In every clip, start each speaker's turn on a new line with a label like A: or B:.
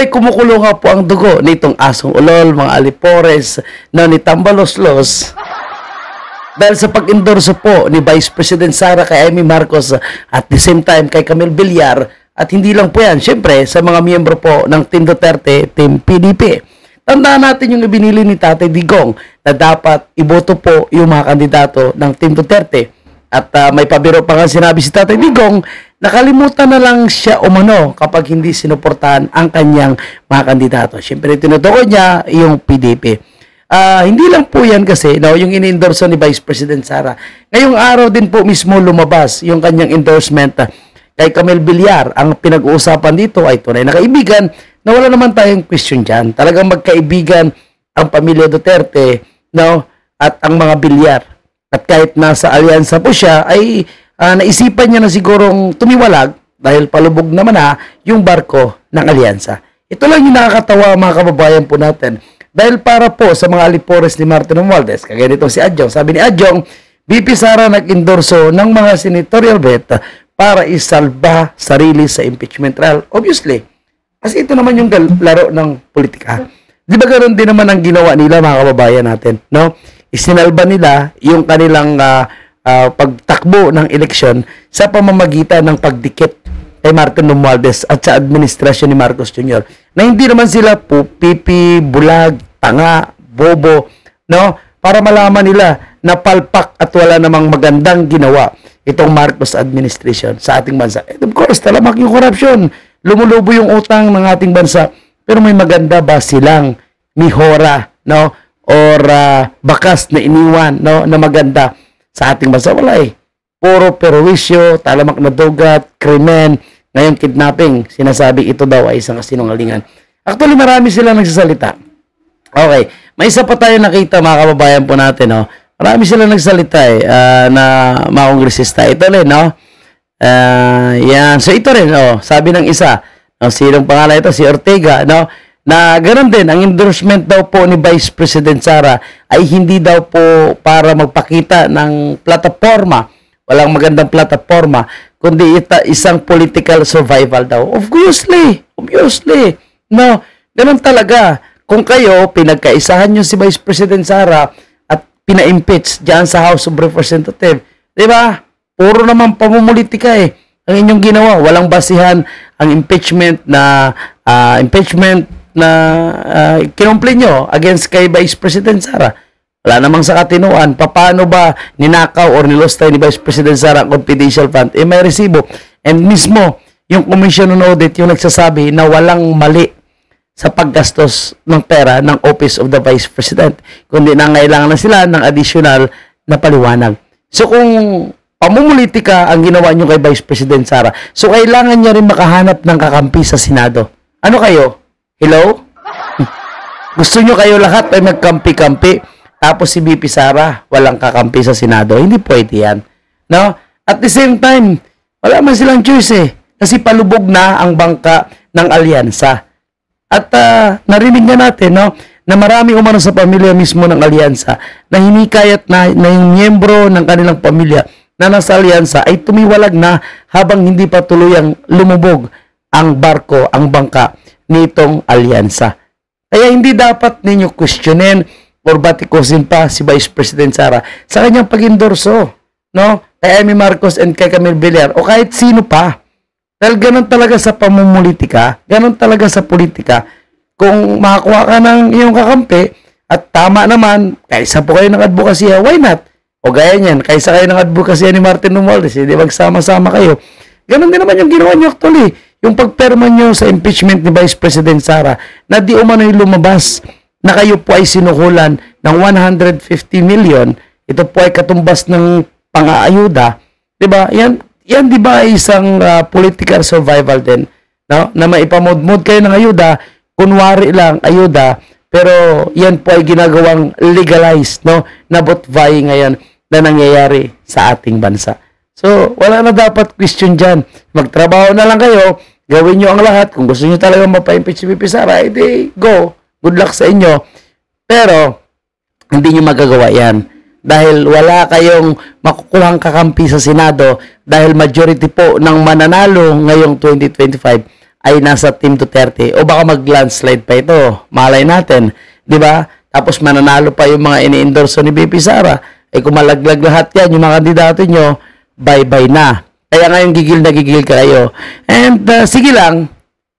A: Abay, kumukulo nga po ang dugo nitong Asong Ulol, mga Alipores, ni Tambaloslos. Dahil sa pag-endorso po ni Vice President Sara kay Amy Marcos at the same time kay Camille Villar, at hindi lang po yan, syempre sa mga miyembro po ng Team Duterte, Team PDP. Tandaan natin yung ibinili ni Tatay Digong na dapat iboto po yung mga kandidato ng Team Duterte. At may pabiro pa nga sinabi si Tatay Digong, nakalimutan na lang siya umano kapag hindi sinuportahan ang kanyang mga kandidato. Syempre tinutukoy niya yung PDP. Hindi lang po yan kasi yung in-endorse ni Vice President Sara. Ngayong araw din po mismo lumabas yung kanyang endorsement kay Camille Villar. Ang pinag-uusapan dito ay tunay na kaibigan na wala naman tayong question dyan. Talagang magkaibigan ang pamilya Duterte at ang mga Villar. At kahit nasa alyansa po siya ay naisipan niya na sigurong tumiwalag dahil palubog naman yung barko ng alyansa. Ito lang yung nakakatawa mga kababayan po natin. Dahil para po sa mga Alipores ni Martin Romualdez, kagaya nito si Adjong. Sabi ni Adjong, VP Sara nag-endorso ng mga senatorial bet para isalba sarili sa impeachment trial. Obviously, kasi ito naman yung laro ng politika. Di ba ganoon din naman ang ginawa nila mga kababayan natin? Isinalba nila yung kanilang pagtakbo ng eleksyon sa pamamagitan ng pagdikit kay Martin Romualdez at sa administrasyon ni Marcos Jr. Na hindi naman sila pipi, bulag, tanga, bobo, para malaman nila na palpak at wala namang magandang ginawa itong Marcos administration sa ating bansa. And of course, talamak yung korupsyon. Lumulubo yung utang ng ating bansa. Pero may maganda ba silang mihora, or bakas na iniwan, na maganda sa ating bansa? Wala eh. Puro perwisyo, talamak na dugat, krimen, ngayon kidnapping. Sinasabi ito daw ay isang kasinungalingan. Actually, marami silang nagsasalita. Okay. May isa pa tayo nakita mga kababayan po natin. Marami silang nagsalita na mga kongresista. Ito rin, yan. So ito rin, sabi ng isa, sinong pangalan ito? Si Ortega, na ganoon din, ang endorsement daw po ni Vice President Sara ay hindi daw po para magpakita ng plataforma, walang magandang plataforma, kundi isang political survival daw. Obviously. Ganun talaga. Kung kayo, pinagkaisahan nyo si Vice President Sara at pina-impeach dyan sa House of Representatives, di ba? Puro naman pamumulitika ang inyong ginawa. Walang basihan ang impeachment na kinumpli nyo against kay Vice President Sara. Wala namang sa katinuan. Paano ba ninakaw or nilostay ni Vice President Sara ang confidential fund? May resibo. And mismo, yung Commission on Audit, yung nagsasabi na walang mali sa paggastos ng pera ng Office of the Vice President. Kundi nangailangan na sila ng additional na paliwanag. So kung pamumulitika ang ginawa nyo kay Vice President Sara, so kailangan niya rin makahanap ng kakampi sa Senado. Ano kayo? Hello? Gusto nyo kayo lahat ay magkampi-kampi? Tapos si VP Sara, walang kakampi sa Senado. Hindi pwede yan. At the same time, wala man silang choice kasi palubog na ang bangka ng alyansa. At narinig nga natin, na marami umano sa pamilya mismo ng alyansa na hinikayat na yung miyembro ng kanilang pamilya na nasa alyansa ay tumiwalag na habang hindi pa tuluyang lumubog ang barko, ang bangka nitong alyansa. Kaya hindi dapat ninyo questionin or batikusin pa si Vice President Sara sa kanyang pag-endorso, kay Amy Marcos and kay Camille Villar o kahit sino pa. Dahil ganun talaga sa pamumulitika, ganun talaga sa politika. Kung makakuha ka ng iyong kakampi at tama naman, kaysa po kayo ng advokasya, why not? O gaya niyan, kaysa kayo ng advokasya ni Martin Romualdez, hindi magsama-sama kayo. Ganun din naman yung ginawa niyo actually. Yung pagperma niyo sa impeachment ni Vice President Sara na di umano'y lumabas na kayo po ay sinukulan ng 150 million, ito po ay katumbas ng pang-aayuda, di ba? Yan di ba ay isang political survival din, na maipamod-mod kayo ng ayuda, kunwari lang ayuda, pero yan po ay ginagawang legalized, na vote buying ngayon na nangyayari sa ating bansa. So, wala na dapat question dyan. Magtrabaho na lang kayo, gawin nyo ang lahat. Kung gusto nyo talaga mapa-impeach si VP Sara, edi go. Good luck sa inyo. Pero, hindi nyo magagawa yan. Dahil wala kayong makukuhang kakampi sa Senado dahil majority po ng mananalo ngayong 2025 ay nasa Team Duterte. O baka mag-landslide pa ito. Malay natin. Di ba? Tapos mananalo pa yung mga ini-endorso ni BP Sara. Eh kung malaglag lahat yan, yung mga kandidato nyo, bye-bye na. Kaya ngayon gigil na gigil kayo. And sige lang,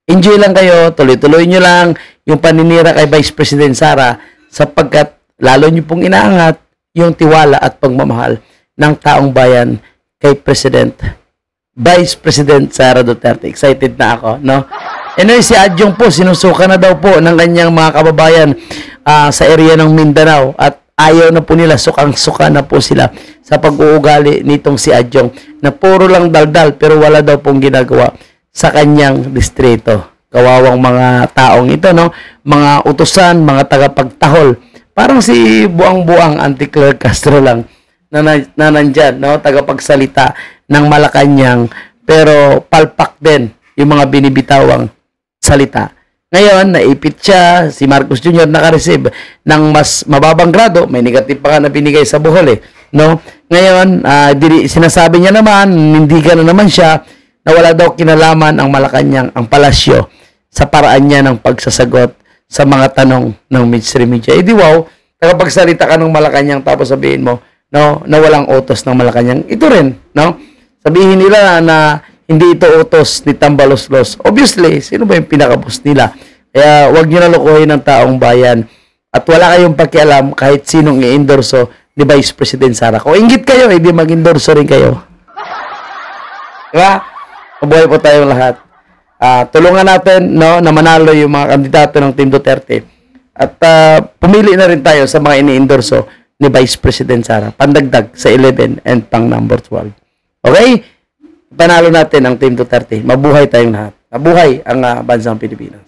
A: enjoy lang kayo, tuloy-tuloy nyo lang yung paninira kay Vice President Sara sapagkat lalo nyo pong inaangat yung tiwala at pagmamahal ng taong bayan kay Vice President Sara Duterte. Excited na ako, no? Anyway, si Adjong po, sinusuka na daw po ng kanyang mga kababayan sa area ng Mindanao at ayaw na po nila, sukang-suka na po sila sa pag-uugali nitong si Adjong na puro lang daldal pero wala daw pong ginagawa sa kanyang distrito. Kawawang mga taong ito, no? Mga utusan, mga tagapagtahol. Parang si buang-buang Anti-Claire Castro lang na nandyan, no? Tagapagsalita ng Malacanang pero palpak din yung mga binibitawang salita. Ngayon, naipit siya, si Marcos Jr. naka-receive ng mas mababang grado, may negative pa nga na binigay sa Bohol, no? Ngayon, sinasabi niya naman, hindi na naman siya, na wala daw kinalaman ang Malacanang, ang palasyo, sa paraan niya ng pagsasagot sa mga tanong ng mainstream media. Eh di wow, nakapagsalita ka ng Malacanang tapos sabihin mo, no, na walang utos ng Malacanang. Ito rin, no? Sabihin nila na hindi ito utos ni Tambaloslos. Obviously, sino ba yung pinaka-boss nila? Kaya wag niyo na lokohin ng taong bayan. At wala kayong pakialam kahit sinong i-endorso ni Vice President Sara. Kung inggit kayo, hindi mag-endorso rin kayo. Diba? Mabuhay po tayong lahat. Tulungan natin, no, na manalo yung mga kandidato ng Team Duterte. At pumili na rin tayo sa mga ini-endorso ni Vice President Sara. Pandagdag sa 11 and pang number 12. Okay? Panalo natin ang Team Duterte. Mabuhay tayong lahat. Mabuhay ang bansang Pilipinas.